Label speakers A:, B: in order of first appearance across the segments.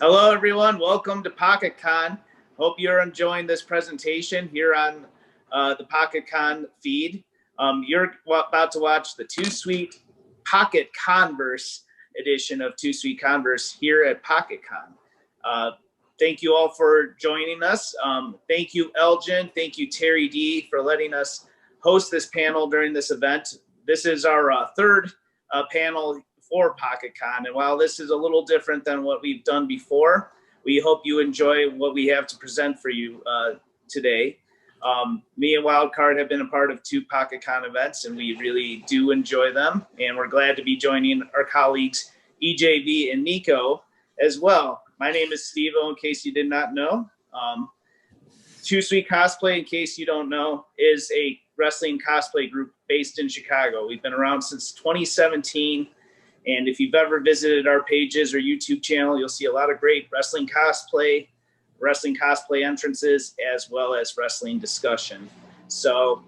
A: Hello, everyone. Welcome to PocketCon. Hope you're enjoying this presentation here on the PocketCon feed. You're about to watch the Too Sweet PocketCon-verse edition of Too Sweet Converse here at PocketCon. Thank you all for joining us. Thank you, Elgin. Thank you, Terry D, for letting us host this panel during this event. This is our third panel for PocketCon. And while this is a little different than what we've done before, we hope you enjoy what we have to present for you today. Me and Wildcard have been a part of 2 PocketCon events, and we really do enjoy them. And we're glad to be joining our colleagues, EJV and Nico, as well. My name is Steve-O, in case you did not know. Too Sweet Cosplay, in case you don't know, is a wrestling cosplay group based in Chicago. We've been around since 2017. And if you've ever visited our pages or YouTube channel, you'll see a lot of great wrestling cosplay entrances, as well as wrestling discussion. So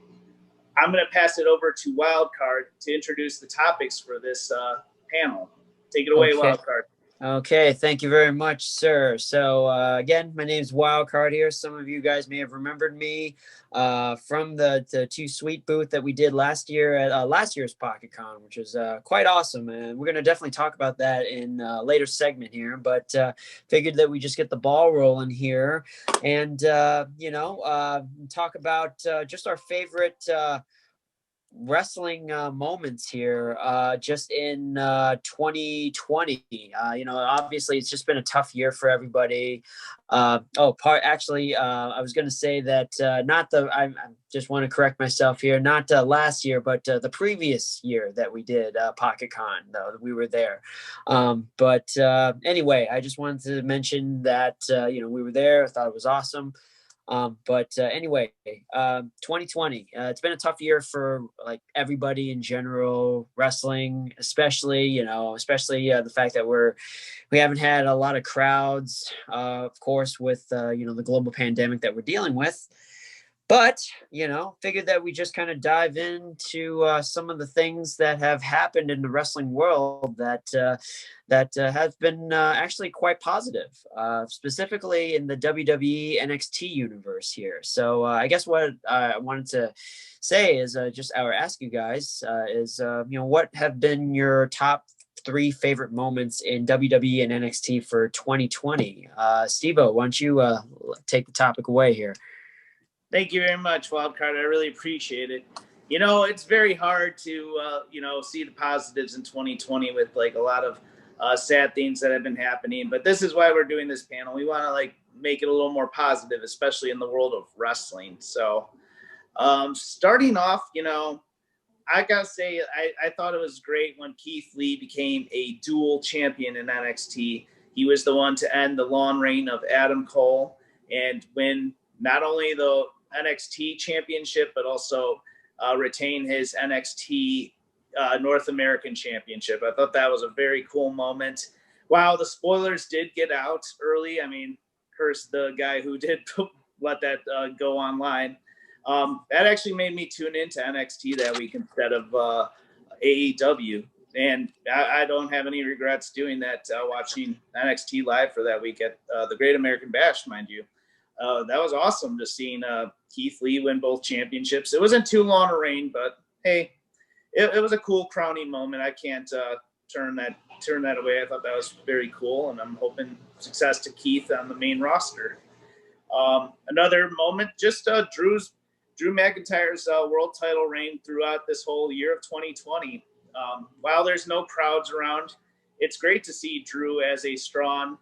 A: I'm going to pass it over to Wildcard to introduce the topics for this panel. Take it away, Wildcard.
B: Okay, thank you very much, sir. So again, my name's Wildcard here. Some of you guys may have remembered me from the Too Sweet booth that we did last year at last year's PocketCon, which was quite awesome. And we're going to definitely talk about that in a later segment here. But figured that we just get the ball rolling here and, talk about just our favorite wrestling moments here just in 2020. Obviously it's just been a tough year for everybody. I was going to say that I just want to correct myself here, not last year, but the previous year that we did PocketCon, though we were there. Anyway, I just wanted to mention that we were there. I thought it was awesome. Anyway, 2020, it's been a tough year for like everybody in general, wrestling, especially the fact that we haven't had a lot of crowds, of course, with, the global pandemic that we're dealing with. But, figured that we just kind of dive into some of the things that have happened in the wrestling world that have been actually quite positive, specifically in the WWE NXT universe here. So I guess what I wanted to say is ask you guys what have been your top 3 favorite moments in WWE and NXT for 2020? Steve-O, why don't you take the topic away here?
A: Thank you very much, Wildcard. I really appreciate it. It's very hard to, see the positives in 2020 with like a lot of sad things that have been happening. But this is why we're doing this panel. We want to make it a little more positive, especially in the world of wrestling. So starting off, I got to say, I thought it was great when Keith Lee became a dual champion in NXT. He was the one to end the long reign of Adam Cole and win not only the NXT championship, but also retain his NXT North American championship. I thought that was a very cool moment. Wow, the spoilers did get out early. I mean, curse the guy who did let that go online. That actually made me tune into NXT that week instead of AEW. And I don't have any regrets doing that, watching NXT live for that week at the Great American Bash, mind you. That was awesome, just seeing Keith Lee win both championships. It wasn't too long a reign, but hey, it was a cool crowning moment. I can't turn that away. I thought that was very cool, and I'm hoping success to Keith on the main roster. Another moment, just Drew McIntyre's world title reign throughout this whole year of 2020. While there's no crowds around, it's great to see Drew as a strong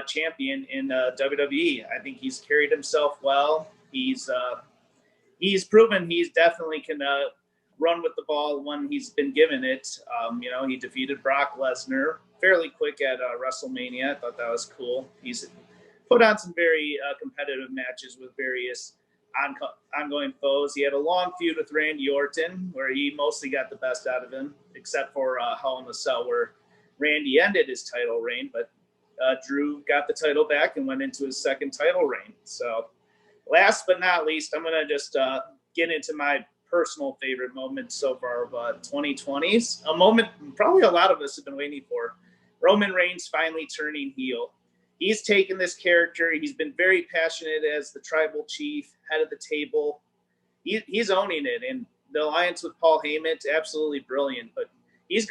A: champion in WWE. I think he's carried himself well. He's proven he's definitely can run with the ball when he's been given it. He defeated Brock Lesnar fairly quick at WrestleMania. I thought that was cool. He's put on some very competitive matches with various ongoing foes. He had a long feud with Randy Orton where he mostly got the best out of him, except for Hell in a Cell where Randy ended his title reign, but Drew got the title back and went into his second title reign. So last but not least, I'm going to just get into my personal favorite moment so far of 2020s. A moment probably a lot of us have been waiting for. Roman Reigns finally turning heel. he's taken this character. He's been very passionate as the tribal chief, head of the table. He's owning it, and the alliance with Paul Heyman's absolutely brilliant. But he's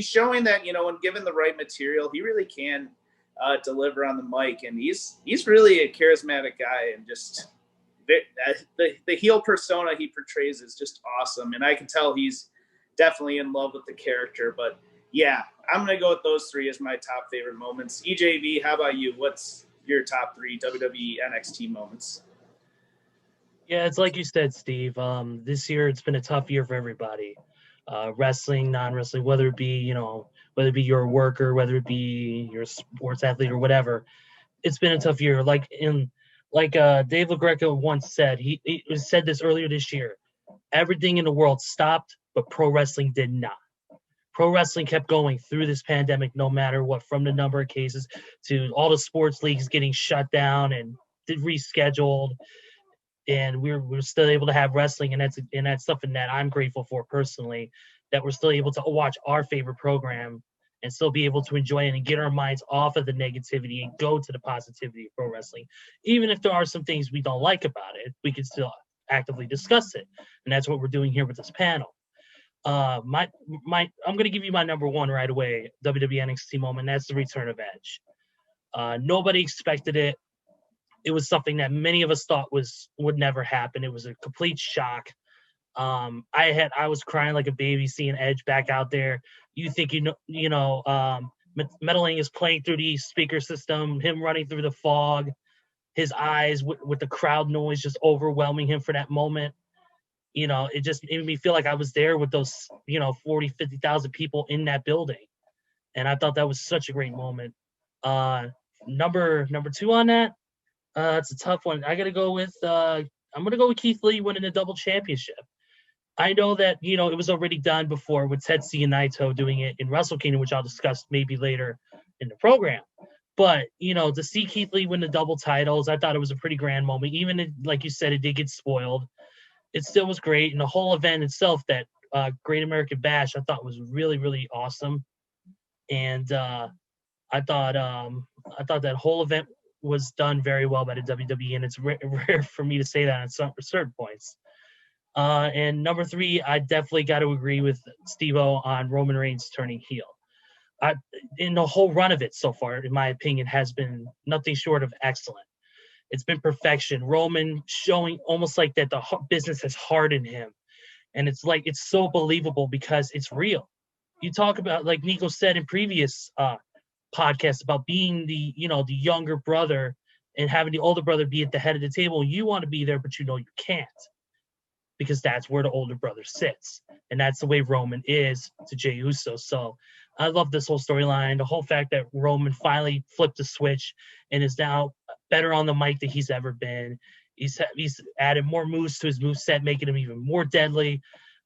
A: showing that, you know, when given the right material, he really can deliver on the mic, and he's really a charismatic guy, and just the heel persona he portrays is just awesome, and I can tell he's definitely in love with the character. But yeah, I'm gonna go with those three as my top favorite moments. EJV, how about you? What's your top three WWE NXT moments?
C: Yeah, it's like you said, Steve. This year it's been a tough year for everybody. Wrestling, non-wrestling, whether it be whether it be your worker, whether it be your sports athlete or whatever, it's been a tough year. Like Dave LaGreca once said, he said this earlier this year. Everything in the world stopped, but pro wrestling did not. Pro wrestling kept going through this pandemic, no matter what, from the number of cases to all the sports leagues getting shut down and rescheduled, and we're still able to have wrestling, and that's something that I'm grateful for personally, that we're still able to watch our favorite program and still be able to enjoy it and get our minds off of the negativity and go to the positivity of pro wrestling. Even if there are some things we don't like about it, we can still actively discuss it, and that's what we're doing here with this panel. I'm going to give you my number one right away, WWE NXT moment. That's the return of Edge. Nobody expected it. It was something that many of us thought would never happen. It was a complete shock. I was crying like a baby seeing Edge back out there. You think Metal is playing through the speaker system, him running through the fog, his eyes with the crowd noise just overwhelming him for that moment. It just made me feel like I was there with those 40, 50,000 people in that building, and I thought that was such a great moment. Number two on that. It's a tough one. I'm gonna go with Keith Lee winning the double championship. I know that it was already done before with Tetsuya Naito doing it in Wrestle Kingdom, which I'll discuss maybe later in the program. But to see Keith Lee win the double titles, I thought it was a pretty grand moment. Even if, like you said, it did get spoiled, it still was great. And the whole event itself, that Great American Bash, I thought was really, really awesome. And I thought that whole event was done very well by the WWE, and it's rare for me to say that at certain points. And number three, I definitely got to agree with Steve-O on Roman Reigns turning heel. In the whole run of it so far, in my opinion, has been nothing short of excellent. It's been perfection. Roman showing almost like that the business has hardened him, and it's so believable because it's real. You talk about, like Nico said in previous podcast, about being the younger brother and having the older brother be at the head of the table. You want to be there, but you can't, because that's where the older brother sits, and that's the way Roman is to Jey Uso. So I love this whole storyline, the whole fact that Roman finally flipped the switch and is now better on the mic than he's ever been. He's added more moves to his moveset, making him even more deadly.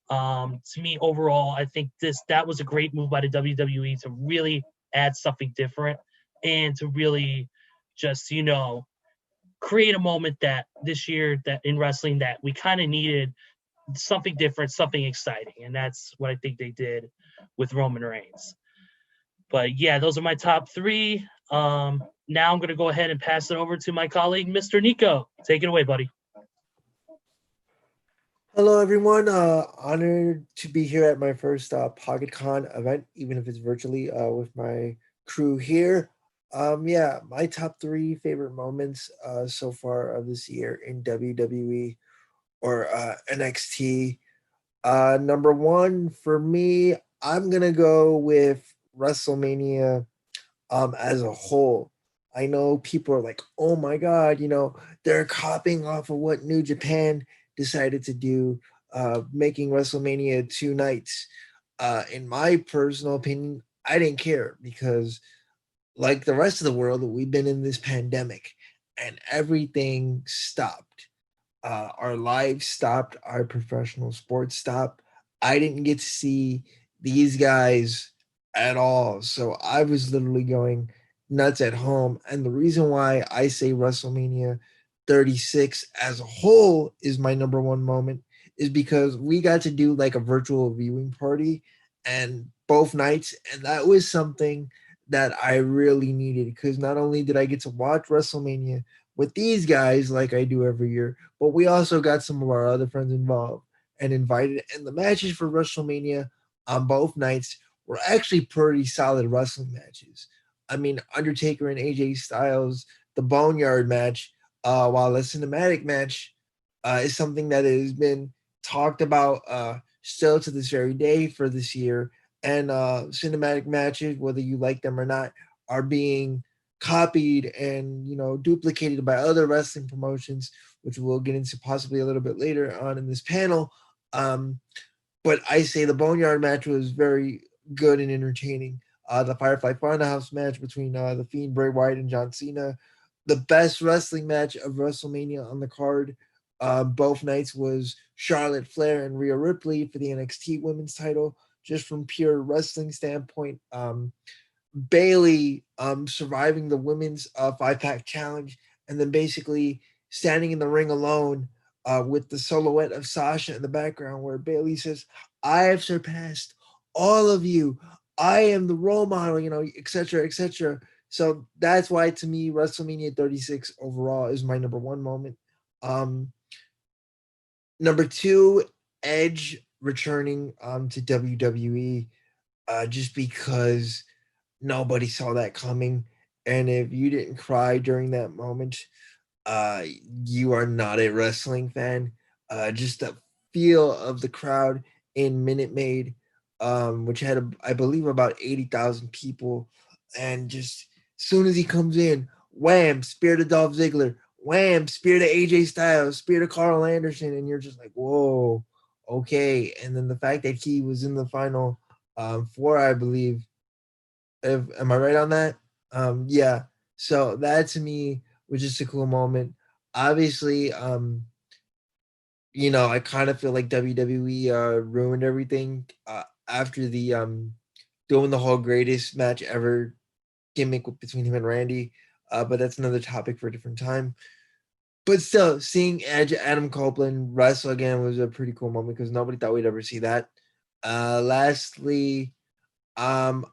C: To me, overall, I think that was a great move by the WWE to really add something different and to really just create a moment that this year, that in wrestling, that we kind of needed something different, something exciting, and that's what I think they did with Roman Reigns. But yeah, those are my top three. Now I'm going to go ahead and pass it over to my colleague, Mr. Nico. Take it away, buddy.
D: Hello, everyone. Honored to be here at my first PocketCon event, even if it's virtually, with my crew here. My top three favorite moments so far of this year in WWE or NXT. Number one for me, I'm gonna go with WrestleMania as a whole. I know people are like, oh my God, they're copying off of what New Japan decided to do, making WrestleMania 2 nights. In my personal opinion, I didn't care because, like the rest of the world, we've been in this pandemic and everything stopped. Our lives stopped, our professional sports stopped. I didn't get to see these guys at all. So I was literally going nuts at home. And the reason why I say WrestleMania 36 as a whole is my number one moment is because we got to do like a virtual viewing party and both nights. And that was something that I really needed, because not only did I get to watch WrestleMania with these guys like I do every year, but we also got some of our other friends involved and invited. And the matches for WrestleMania on both nights were actually pretty solid wrestling matches. I mean, Undertaker and AJ Styles, the Boneyard match, while the cinematic match is something that has been talked about still to this very day for this year. And cinematic matches, whether you like them or not, are being copied and duplicated by other wrestling promotions, which we'll get into possibly a little bit later on in this panel. Um, but I say the Boneyard match was very good and entertaining. The Firefly Funhouse match between The Fiend, Bray Wyatt, and John Cena, the best wrestling match of WrestleMania on the card. Both nights was Charlotte Flair and Rhea Ripley for the NXT Women's title. Just from pure wrestling standpoint, Bailey surviving the women's 5-pack challenge and then basically standing in the ring alone with the silhouette of Sasha in the background, where Bailey says, "I have surpassed all of you. I am the role model," etc., etc. So that's why, to me, WrestleMania 36 overall is my number one moment. Number two, Edge returning to WWE, just because nobody saw that coming. And if you didn't cry during that moment, uh, you are not a wrestling fan. Just the feel of the crowd in Minute Maid, which had, I believe, about 80,000 people. And just as soon as he comes in, wham, spear to Dolph Ziggler, wham, spear to AJ Styles, spear to Carl Anderson. And you're just like, whoa, okay. And then the fact that he was in the final four, I believe, am I right on that? Yeah. So that to me was just a cool moment. Obviously, I kind of feel like WWE ruined everything after the doing the whole greatest match ever gimmick between him and Randy. But that's another topic for a different time. But still, seeing Edge, Adam Copeland wrestle again was a pretty cool moment because nobody thought we'd ever see that. Lastly, um,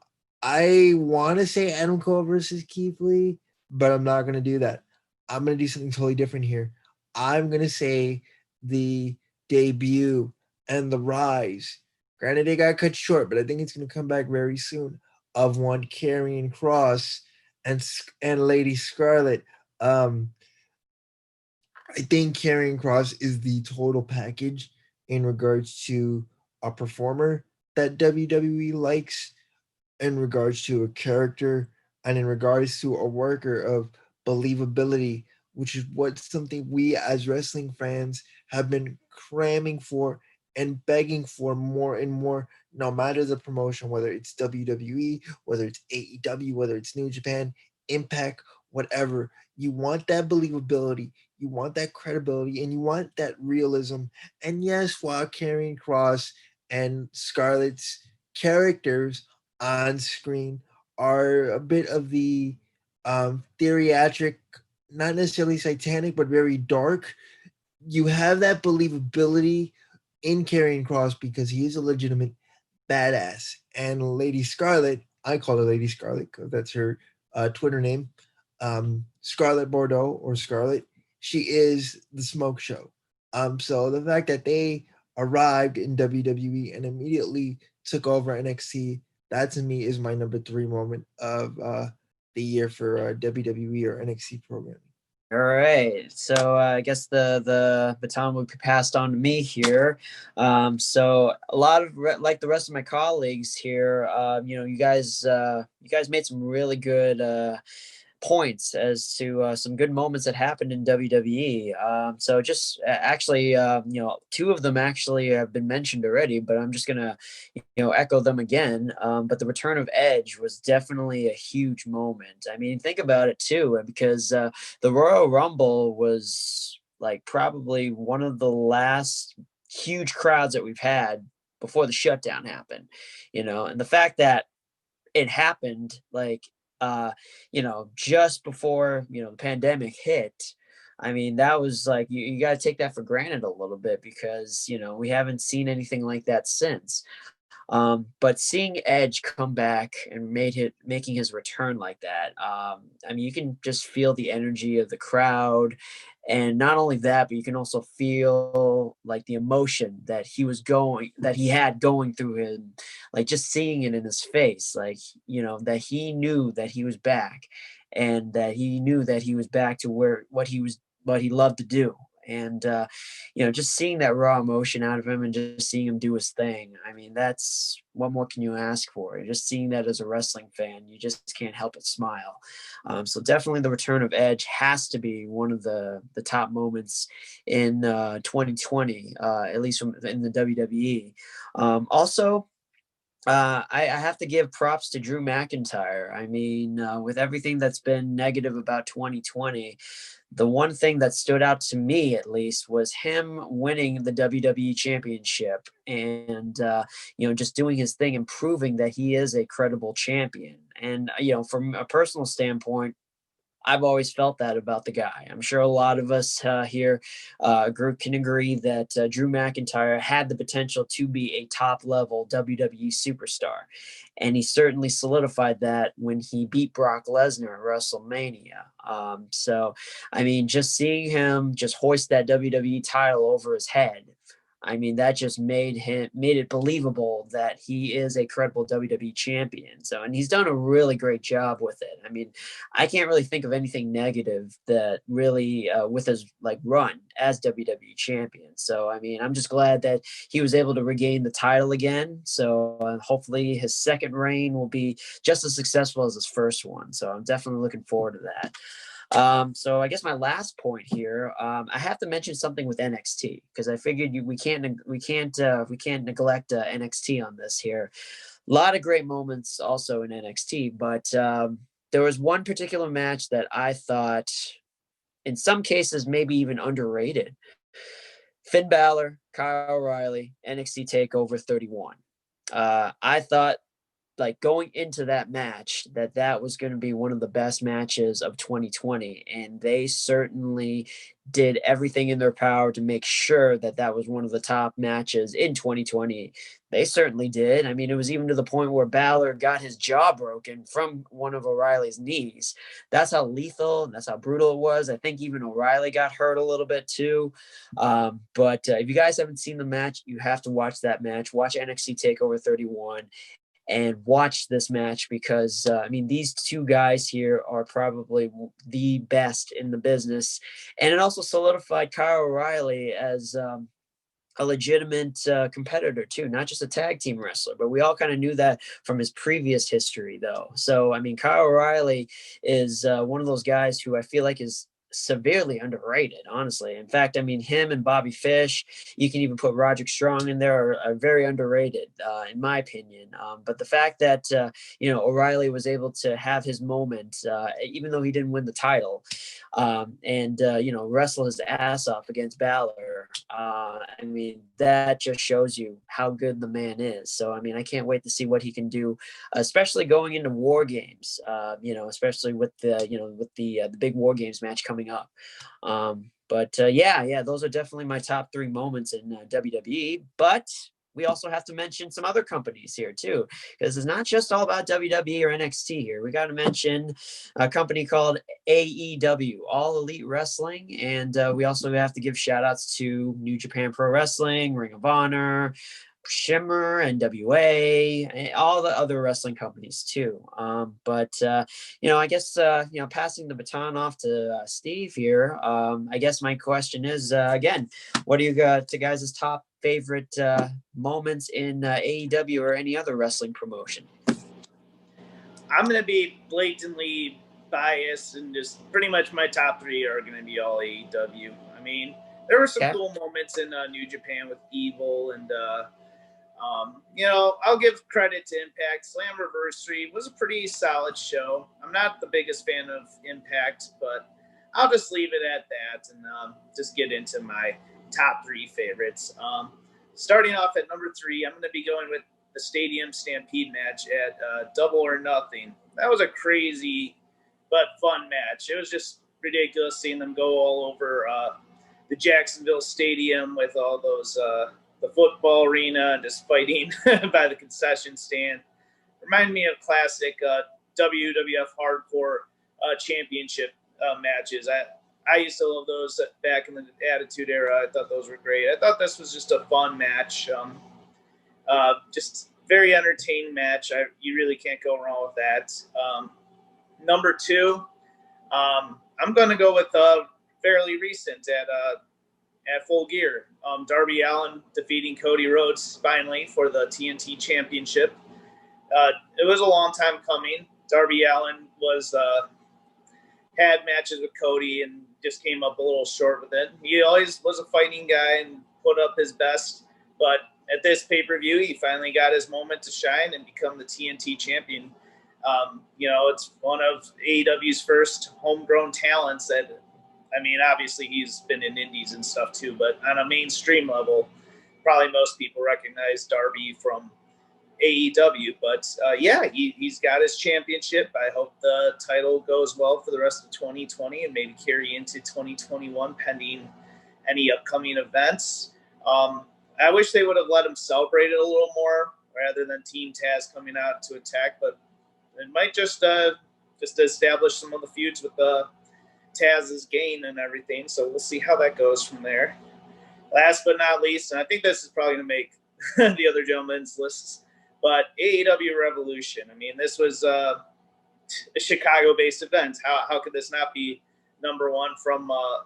D: I want to say Adam Cole versus Keith Lee, but I'm not going to do that. I'm going to do something totally different here. I'm going to say the debut and the rise. Granted, they got cut short, but I think it's going to come back very soon. Of one Karrion Kross and Lady Scarlett. I think Karrion Kross is the total package in regards to a performer that WWE likes, in regards to a character, and in regards to a worker of believability, which is what something we as wrestling fans have been cramming for and begging for more and more, no matter the promotion, whether it's WWE, whether it's AEW, whether it's New Japan, Impact, whatever. You want that believability, you want that credibility, and you want that realism. And yes, while Karrion Kross and Scarlett's characters on screen are a bit of the theatric, not necessarily satanic, but very dark. You have that believability in Karrion Kross because he is a legitimate badass. And Lady Scarlett, I call her Lady Scarlett because that's her Twitter name, Scarlett Bordeaux or Scarlett. She is the smoke show. So the fact that they arrived in WWE and immediately took over NXT, that to me is my number three moment of the year for WWE or NXT programming.
B: All right, so I guess the baton will be passed on to me here. So a lot of like the rest of my colleagues here, you guys made some really good points as to some good moments that happened in WWE. So just actually, two of them actually have been mentioned already, but I'm just gonna, echo them again. But the return of Edge was definitely a huge moment. I mean, think about it too, because the Royal Rumble was like probably one of the last huge crowds that we've had before the shutdown happened, and the fact that it happened like just before the pandemic hit. I mean, that was like you got to take that for granted a little bit because we haven't seen anything like that since. But seeing Edge come back and making his return like that, I mean, you can just feel the energy of the crowd. And not only that, but you can also feel like the emotion that he had going through him, like just seeing it in his face, like, that he knew that he was back, and that he knew that he was back to what he loved to do. And just seeing that raw emotion out of him and just seeing him do his thing, I mean, that's what more can you ask for? Just seeing that as a wrestling fan, you just can't help but smile. So definitely the return of Edge has to be one of the top moments in 2020, at least in the WWE. Also, I have to give props to Drew McIntyre. I mean, with everything that's been negative about 2020, the one thing that stood out to me, at least, was him winning the WWE Championship and, just doing his thing and proving that he is a credible champion. And, from a personal standpoint, I've always felt that about the guy. I'm sure a lot of us here group can agree that Drew McIntyre had the potential to be a top-level WWE superstar, and he certainly solidified that when he beat Brock Lesnar at WrestleMania. So, I mean, just seeing him just hoist that WWE title over his head, I mean, that just made it believable that he is a credible WWE champion. So, and he's done a really great job with it. I mean, I can't really think of anything negative that really with his run as WWE champion. So, I mean, I'm just glad that he was able to regain the title again. So, hopefully his second reign will be just as successful as his first one. So, I'm definitely looking forward to that. So I guess my last point here, I have to mention something with NXT, because I figured we can't neglect NXT on this here. A lot of great moments also in NXT, but there was one particular match that I thought, in some cases, maybe even underrated. Finn Balor, Kyle O'Reilly, NXT Takeover 31. I thought, going into that match, that was going to be one of the best matches of 2020, and they certainly did everything in their power to make sure that was one of the top matches in 2020. They certainly did. I mean, it was even to the point where Balor got his jaw broken from one of O'Reilly's knees. That's how lethal and that's how brutal it was. I think even O'Reilly got hurt a little bit too. But if you guys haven't seen the match, you have to watch that match. Watch NXT Takeover 31 and watch this match, because I mean, these two guys here are probably the best in the business, and it also solidified Kyle O'Reilly as a legitimate competitor too, not just a tag team wrestler. But we all kind of knew that from his previous history, though. So I mean, Kyle O'Reilly is one of those guys who I feel like is severely underrated, honestly. In fact, I mean, him and Bobby Fish, you can even put Roderick Strong in there, are very underrated, in my opinion. But the fact that, O'Reilly was able to have his moment, even though he didn't win the title, and wrestle his ass off against Balor, I mean, that just shows you how good the man is. So, I mean, I can't wait to see what he can do, especially going into War Games, especially with the big War Games match coming up. But those are definitely my top three moments in WWE. But we also have to mention some other companies here too, because it's not just all about WWE or NXT here. We got to mention a company called AEW, All Elite Wrestling, and we also have to give shout outs to New Japan Pro Wrestling, Ring of Honor, Shimmer, NWA, and all the other wrestling companies too. But I guess passing the baton off to Steve here. I guess my question is again, what do you got to guys' top favorite moments in AEW or any other wrestling promotion?
A: I'm going to be blatantly biased, and just pretty much my top three are going to be all AEW. I mean, there were some cool moments in New Japan with Evil, and I'll give credit to Impact. Slammiversary was a pretty solid show. I'm not the biggest fan of Impact, but I'll just leave it at that and just get into my top three favorites. Starting off at number 3, I'm going to be going with the Stadium Stampede match at Double or Nothing. That was a crazy but fun match. It was just ridiculous seeing them go all over the Jacksonville Stadium with all those the football arena and just fighting by the concession stand. Reminded me of classic WWF Hardcore Championship matches. I used to love those back in the Attitude Era. I thought those were great. I thought this was just a fun match. Just very entertaining match. You really can't go wrong with that. Number 2, I'm going to go with fairly recent at Full Gear. Darby Allin defeating Cody Rhodes finally for the TNT Championship. It was a long time coming. Darby Allin had matches with Cody and just came up a little short with it. He always was a fighting guy and put up his best, but at this pay-per-view, he finally got his moment to shine and become the TNT champion. It's one of AEW's first homegrown talents that, obviously he's been in indies and stuff too, but on a mainstream level, probably most people recognize Darby from AEW. But he's got his championship. I hope the title goes well for the rest of 2020 and maybe carry into 2021 pending any upcoming events. I wish they would have let him celebrate it a little more rather than Team Taz coming out to attack, but it might just establish some of the feuds with Taz's gain and everything. So we'll see how that goes from there. Last but not least, and I think this is probably going to make the other gentlemen's lists, but AEW Revolution. This was a Chicago-based event. How could this not be number 1 from a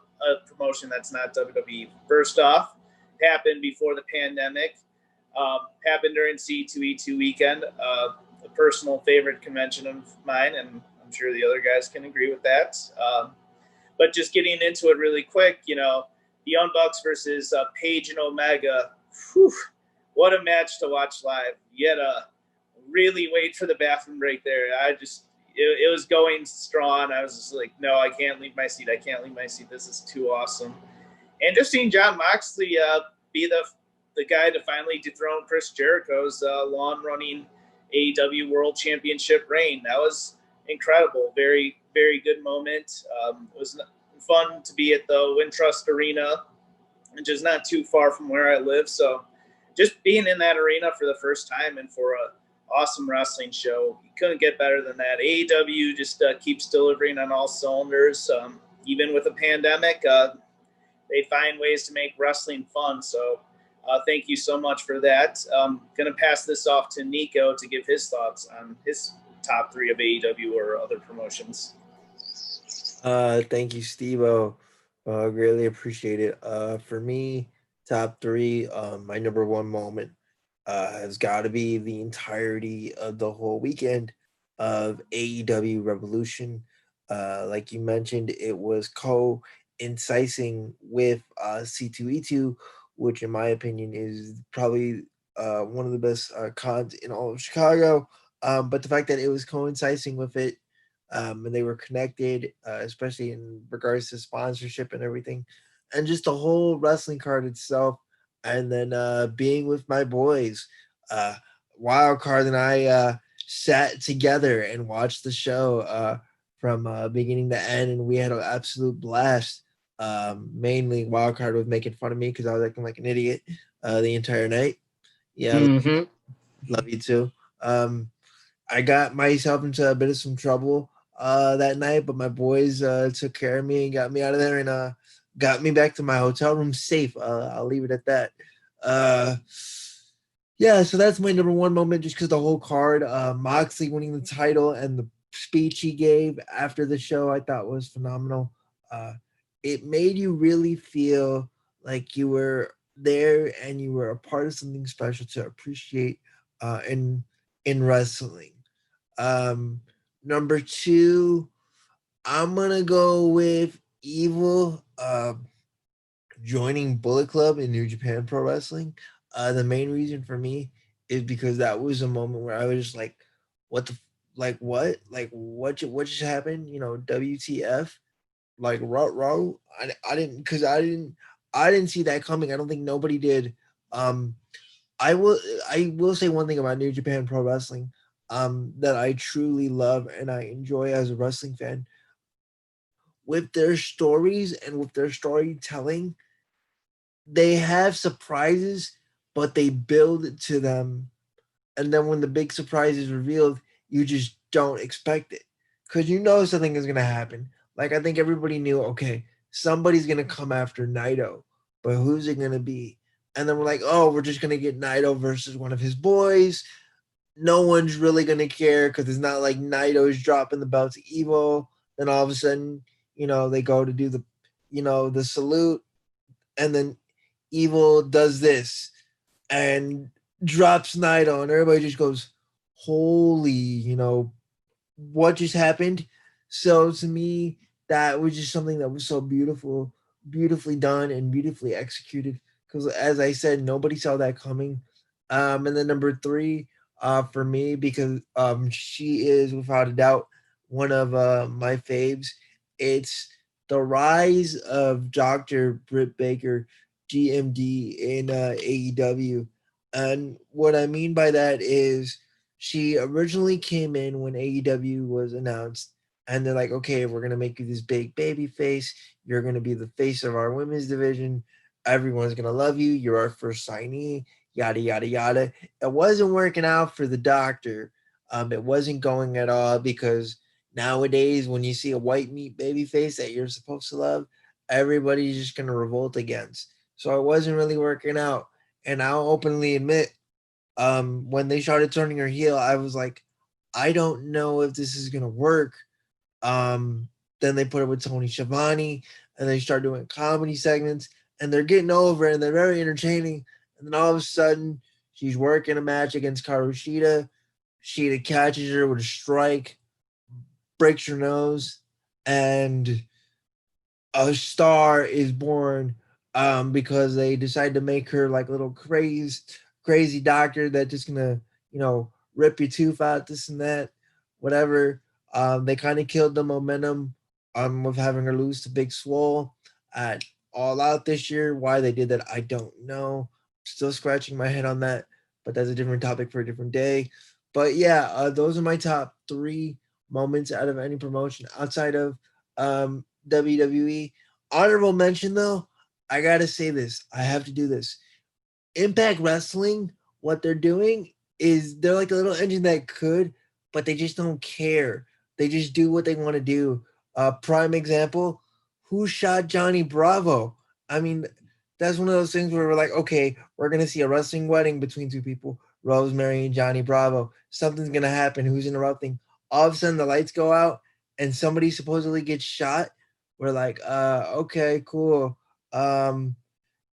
A: promotion that's not WWE? First off, happened before the pandemic, happened during C2E2 weekend, a personal favorite convention of mine, and I'm sure the other guys can agree with that. But just getting into it really quick, the Young Bucks versus Page and Omega. Whew, what a match to watch live. You had to really wait for the bathroom break there. It was going strong. I was just like, no, I can't leave my seat. This is too awesome. And just seeing Jon Moxley be the guy to finally dethrone Chris Jericho's long-running AEW World Championship reign. That was incredible. Very, very good moment. It was fun to be at the Wintrust Arena, which is not too far from where I live. So just being in that arena for the first time and for an awesome wrestling show, you couldn't get better than that. AEW just keeps delivering on all cylinders. Even with a pandemic, they find ways to make wrestling fun. So thank you so much for that. I'm going to pass this off to Nico to give his thoughts on his top 3 of AEW or other promotions.
D: Thank you, Steve-O. Greatly appreciate it. For me, top 3, my number 1 moment has got to be the entirety of the whole weekend of AEW Revolution. Like you mentioned, it was co-incising with C2E2, which in my opinion is probably one of the best cons in all of Chicago. But the fact that it was coinciding with it, and they were connected, especially in regards to sponsorship and everything, and just the whole wrestling card itself, and then being with my boys, Wildcard and I sat together and watched the show from beginning to end, and we had an absolute blast. Mainly Wildcard was making fun of me because I was acting like an idiot the entire night. Yeah, love you too. I got myself into a bit of some trouble that night, but my boys took care of me and got me out of there and got me back to my hotel room safe. I'll leave it at that. So that's my number 1 moment, just because the whole card, Moxley winning the title and the speech he gave after the show, I thought was phenomenal. It made you really feel like you were there and you were a part of something special to appreciate in wrestling. Number 2, I'm gonna go with Evil joining Bullet Club in New Japan Pro Wrestling. The main reason for me is because that was a moment where I was just like, what just happened? WTF? Like, row. I didn't see that coming. I don't think nobody did. I will say one thing about New Japan Pro Wrestling that I truly love and I enjoy as a wrestling fan. With their stories and with their storytelling, they have surprises, but they build to them. And then when the big surprise is revealed, you just don't expect it because you know something is going to happen. Like, I think everybody knew, okay, somebody's going to come after Naito, but who's it going to be? And then we're like, oh, we're just going to get Naito versus one of his boys. No one's really going to care because it's not like Naito's dropping the belt to Evil. Then all of a sudden, they go to do the salute, and then Evil does this and drops Naito, and everybody just goes, holy, what just happened? So to me, that was just something that was so beautifully done and beautifully executed. Because as I said, nobody saw that coming. And then number 3, for me, because she is without a doubt one of my faves. It's the rise of Dr. Britt Baker, GMD in AEW. And what I mean by that is she originally came in when AEW was announced, and they're like, okay, we're going to make you this big baby face. You're going to be the face of our women's division. Everyone's going to love you. You're our first signee, yada, yada, yada. It wasn't working out for the doctor. It wasn't going at all because nowadays, when you see a white meat baby face that you're supposed to love, everybody's just going to revolt against. So it wasn't really working out. And I'll openly admit, when they started turning her heel, I was like, I don't know if this is gonna work. Then they put it with Tony Schiavone, and they start doing comedy segments, and they're getting over, and they're very entertaining. And then all of a sudden, she's working a match against Karu Shida. Shida catches her with a strike, breaks her nose, and a star is born because they decide to make her like a little crazy doctor that just gonna rip your tooth out, this and that, whatever. They kind of killed the momentum with having her lose to Big Swole at All Out this year. Why they did that, I don't know. Still scratching my head on that, but that's a different topic for a different day. But yeah, those are my top 3 moments out of any promotion outside of WWE. Honorable mention though, I gotta say this. I have to do this. Impact Wrestling, what they're doing is they're like a little engine that could, but they just don't care. They just do what they want to do. Prime example, who shot Johnny Bravo? I mean, that's one of those things where we're like, okay, we're gonna see a wrestling wedding between 2 people, Rosemary and Johnny Bravo. Something's gonna happen. Who's interrupting? All of a sudden, the lights go out and somebody supposedly gets shot. We're like, okay, cool.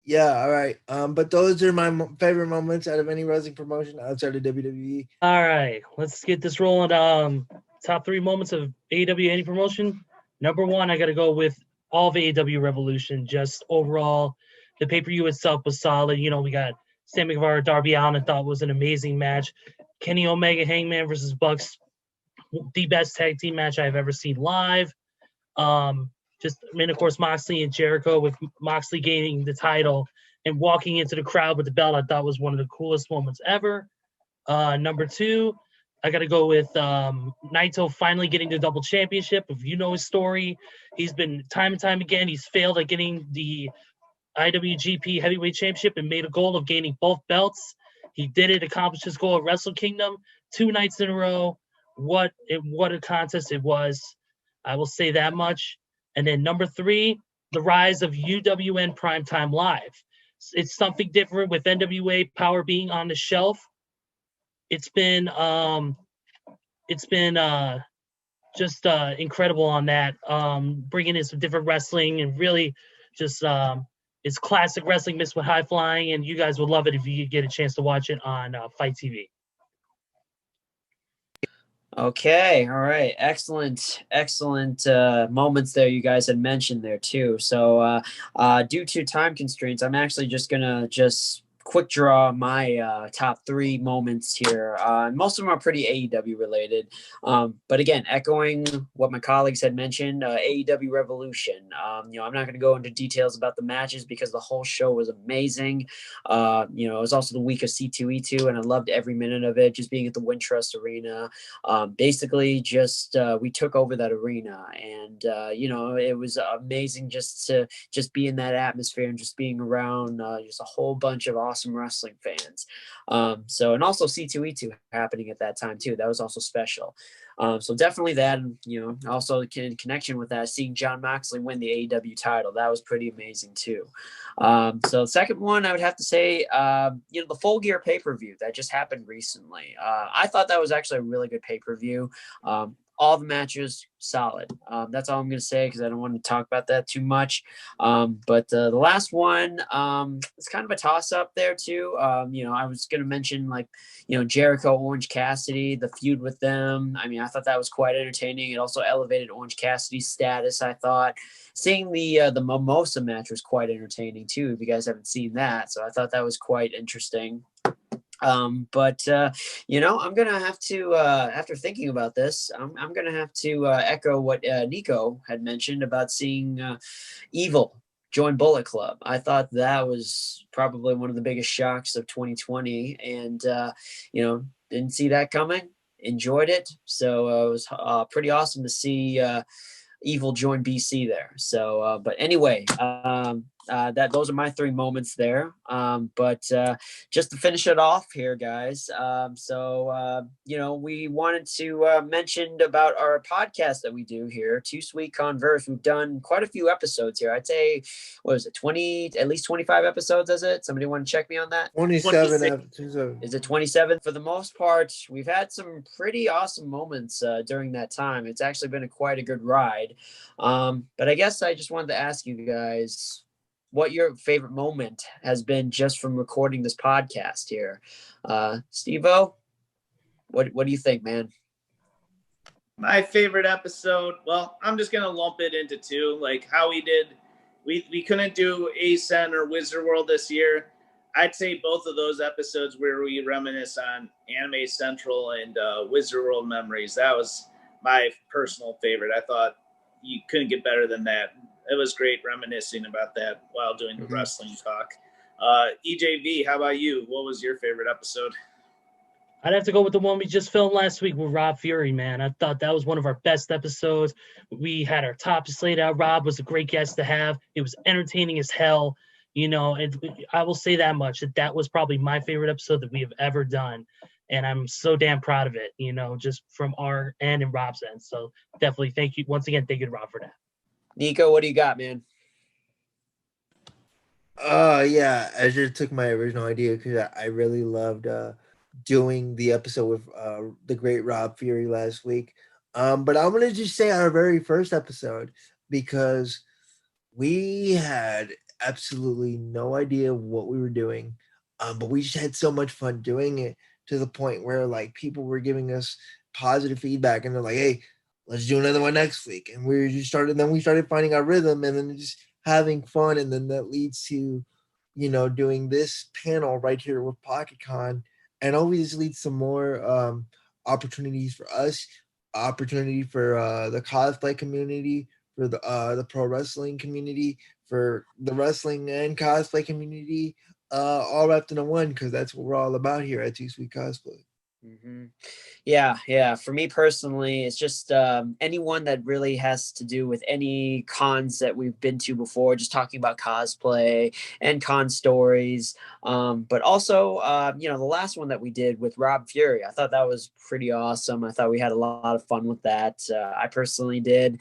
D: Yeah, all right. But those are my favorite moments out of any wrestling promotion outside of WWE.
C: All right, let's get this rolling. Top 3 moments of AEW any promotion. Number 1, I got to go with all of AEW Revolution. Just overall, the pay-per-view itself was solid. We got Sammy Guevara, Darby Allin, I thought was an amazing match. Kenny Omega, Hangman versus Bucks, the best tag team match I've ever seen live. Of course, Moxley and Jericho, with Moxley gaining the title and walking into the crowd with the belt, I thought was one of the coolest moments ever. Number 2, I got to go with Naito finally getting the double championship. If you know his story, he's been time and time again, he's failed at getting the IWGP Heavyweight Championship and made a goal of gaining both belts. He did it, accomplished his goal at Wrestle Kingdom 2 nights in a row. What a contest it was. I will say that much. And then number 3, the rise of UWN Primetime Live. It's something different with NWA Power being on the shelf. It's been just incredible on that, bringing in some different wrestling and really just it's classic wrestling mixed with high flying, and you guys would love it if you get a chance to watch it on Fight TV.
B: Okay, all right, excellent moments there you guys had mentioned there too. So due to time constraints, I'm actually just gonna quick draw my top 3 moments here. Most of them are pretty AEW related. But again, echoing what my colleagues had mentioned, AEW Revolution. I'm not going to go into details about the matches because the whole show was amazing. It was also the week of C2E2, and I loved every minute of it, just being at the Wintrust Arena. Basically, we took over that arena, and it was amazing just to be in that atmosphere and just being around just a whole bunch of awesome awesome wrestling fans. So, and also C2E2 happening at that time too. That was also special. So definitely that, and also in connection with that, seeing Jon Moxley win the AEW title, that was pretty amazing too. So the second one, I would have to say, the Full Gear pay-per-view that just happened recently. I thought that was actually a really good pay-per-view. All the matches solid. That's all I'm going to say because I don't want to talk about that too much. But the last one, it's kind of a toss-up there too. I was going to mention Jericho, Orange Cassidy, the feud with them. I mean, I thought that was quite entertaining. It also elevated Orange Cassidy's status, I thought. Seeing the Mimosa match was quite entertaining too, if you guys haven't seen that. So I thought that was quite interesting. I'm gonna have to after thinking about this, I'm gonna have to echo what Nico had mentioned about seeing Evil join Bullet Club. I thought that was probably one of the biggest shocks of 2020, and didn't see that coming. Enjoyed it, so it was pretty awesome to see Evil join BC there. So, but anyway, those are my three moments there. But just to finish it off here, guys. We wanted to mention about our podcast that we do here, Too Sweet Converse. We've done quite a few episodes here. I'd say, what is it, 20, at least 25 episodes, is it? Somebody want to check me on that?
D: 27.
B: Is it 27? For the most part, we've had some pretty awesome moments during that time. It's actually been quite a good ride. But I guess I just wanted to ask you guys what your favorite moment has been just from recording this podcast here. Steve-O, what do you think, man?
A: My favorite episode, well, I'm just going to lump it into two, like how we did. We couldn't do Ascent or Wizard World this year. I'd say both of those episodes where we reminisce on Anime Central and Wizard World memories, that was my personal favorite. I thought you couldn't get better than that. It was great reminiscing about that while doing the wrestling talk. EJV, how about you? What was your favorite episode?
C: I'd have to go with the one we just filmed last week with Rob Fury, man. I thought that was one of our best episodes. We had our topics laid out. Rob was a great guest to have. It was entertaining as hell. I will say that much, that was probably my favorite episode that we have ever done. And I'm so damn proud of it, just from our end and Rob's end. So definitely thank you. Once again, thank you to Rob for that.
B: Nico, what do you got, man?
D: Yeah, Ezra took my original idea because I really loved doing the episode with the great Rob Fury last week. But I'm gonna just say our very first episode because we had absolutely no idea what we were doing, but we just had so much fun doing it to the point where people were giving us positive feedback and they're like, "Hey, let's do another one next week." And we started finding our rhythm and then just having fun, and then that leads to doing this panel right here with PocketCon, and always leads to more opportunities for us, opportunity for the cosplay community, for the pro wrestling community, for the wrestling and cosplay community, all wrapped into one, because that's what we're all about here at Too Sweet Cosplay.
B: Mm-hmm. Yeah. For me personally, it's just anyone that really has to do with any cons that we've been to before, just talking about cosplay and con stories. But also, the last one that we did with Rob Fury, I thought that was pretty awesome. I thought we had a lot of fun with that. I personally did.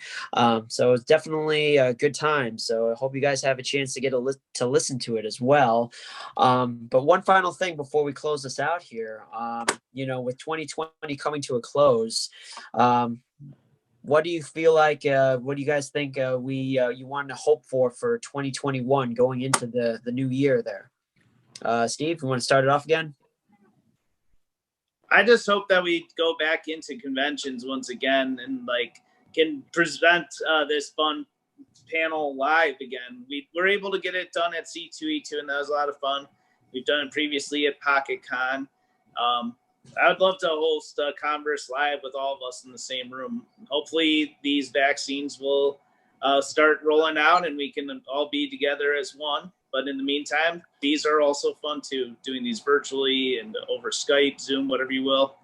B: So it's definitely a good time. So I hope you guys have a chance to get to listen to it as well. But one final thing before we close this out here, with 2020 coming to a close, what do you feel like? What do you guys think you want to hope for 2021 going into the new year there? Steve, you want to start it off again?
A: I just hope that we go back into conventions once again and can present this fun panel live again. We were able to get it done at C2E2, and that was a lot of fun. We've done it previously at PocketCon. I would love to host Converse Live with all of us in the same room. Hopefully these vaccines will start rolling out and we can all be together as one. But in the meantime, these are also fun too, doing these virtually and over Skype, Zoom, whatever you will.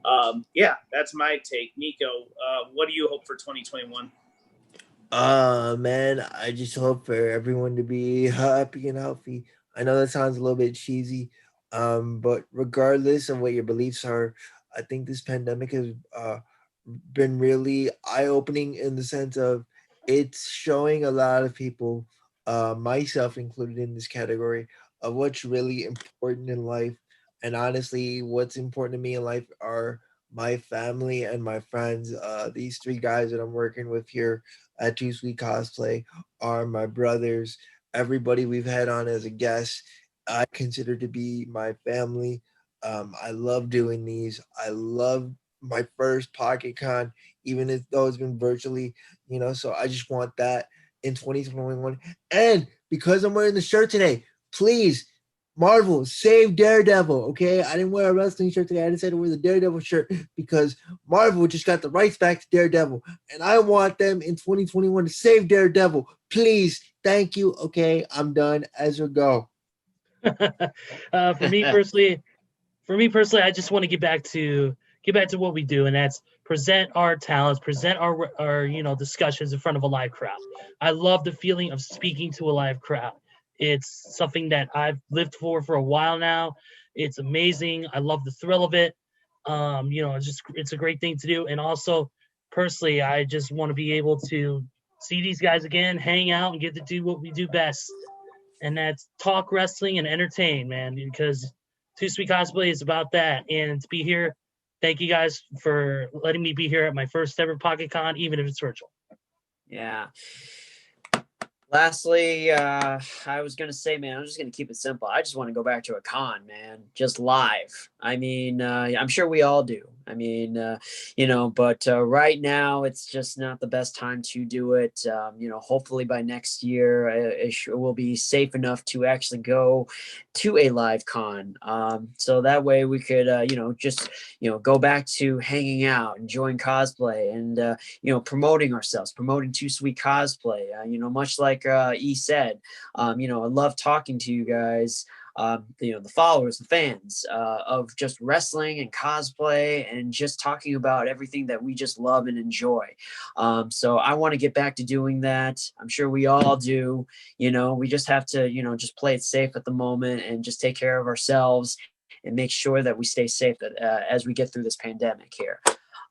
A: That's my take. Nico, what do you hope for 2021?
D: Man, I just hope for everyone to be happy and healthy. I know that sounds a little bit cheesy, but regardless of what your beliefs are, I think this pandemic has been really eye-opening in the sense of it's showing a lot of people, myself included in this category, of what's really important in life. And honestly, what's important to me in life are my family and my friends. These three guys that I'm working with here at Too Sweet Cosplay are my brothers. Everybody we've had on as a guest, I consider to be my family. I love doing these. I love my first PocketCon, even if though it's been virtually, so I just want that in 2021. And because I'm wearing the shirt today, please, Marvel, save Daredevil, okay? I didn't wear a wrestling shirt today. I decided to wear the Daredevil shirt because Marvel just got the rights back to Daredevil. And I want them in 2021 to save Daredevil. Please, thank you. Okay, I'm done. Ezra, go.
C: For me personally, I just want to get back to what we do, and that's present our talents, present our discussions in front of a live crowd. I love the feeling of speaking to a live crowd. It's something that I've lived for a while now. It's amazing. I love the thrill of it. It's a great thing to do. And also, personally, I just want to be able to see these guys again, hang out, and get to do what we do best, and that's talk wrestling and entertain, man. Because Too Sweet Cosplay is about that. And to be here, thank you guys for letting me be here at my first ever PocketCon, even if it's virtual.
B: Yeah. Lastly, I was going to say, man, I'm just going to keep it simple. I just want to go back to a con, man, just live. I mean, I'm sure we all do. I mean, but right now it's just not the best time to do it. Hopefully by next year, it will be safe enough to actually go to a live con. So that way we could, go back to hanging out, enjoying cosplay and, promoting ourselves, promoting Too Sweet Cosplay, much like E said, I love talking to you guys, the followers, the fans of just wrestling and cosplay and just talking about everything that we just love and enjoy. So I want to get back to doing that. I'm sure we all do. We just have to, just play it safe at the moment and just take care of ourselves and make sure that we stay safe as we get through this pandemic here.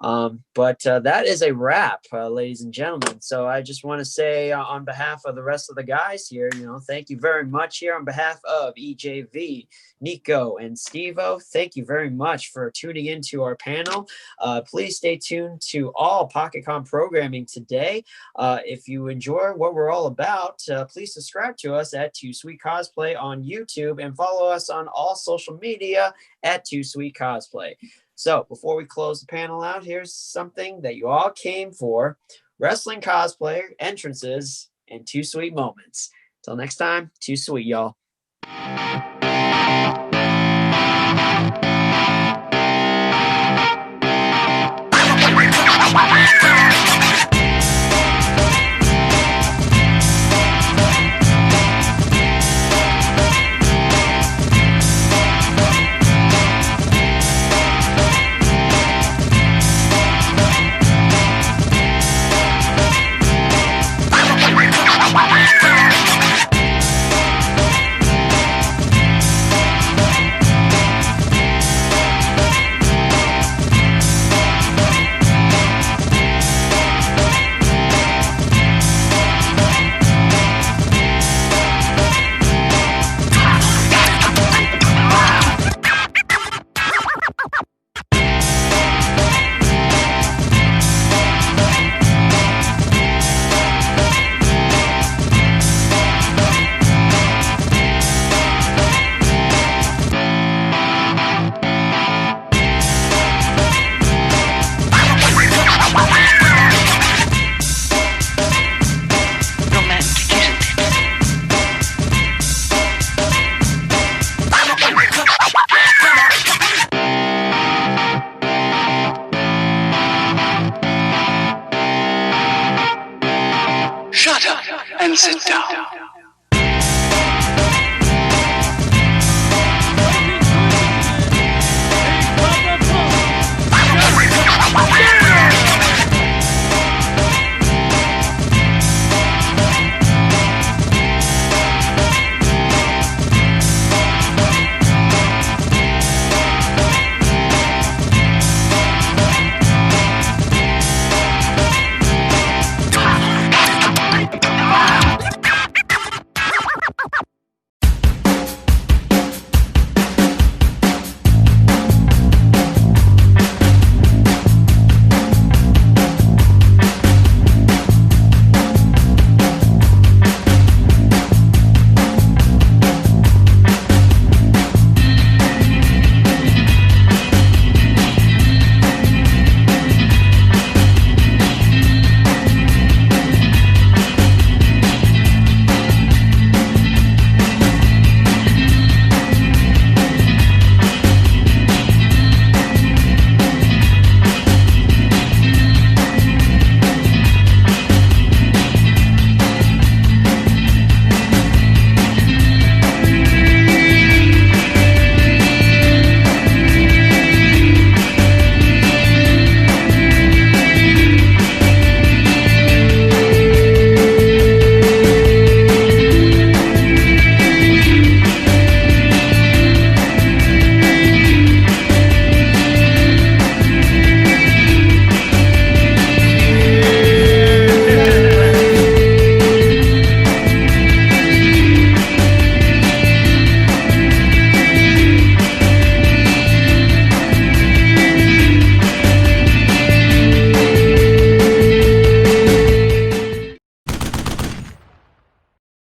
B: But that is a wrap, ladies and gentlemen. So I just want to say on behalf of the rest of the guys here, thank you very much here on behalf of EJV, Nico, and Steve-O. Thank you very much for tuning into our panel. Please stay tuned to all PocketCon programming today. If you enjoy what we're all about, please subscribe to us at Too Sweet Cosplay on YouTube and follow us on all social media at Too Sweet Cosplay. So before we close the panel out, here's something that you all came for: wrestling cosplay entrances and Too Sweet moments. Till next time, Too Sweet, y'all.
E: Shut up and sit down.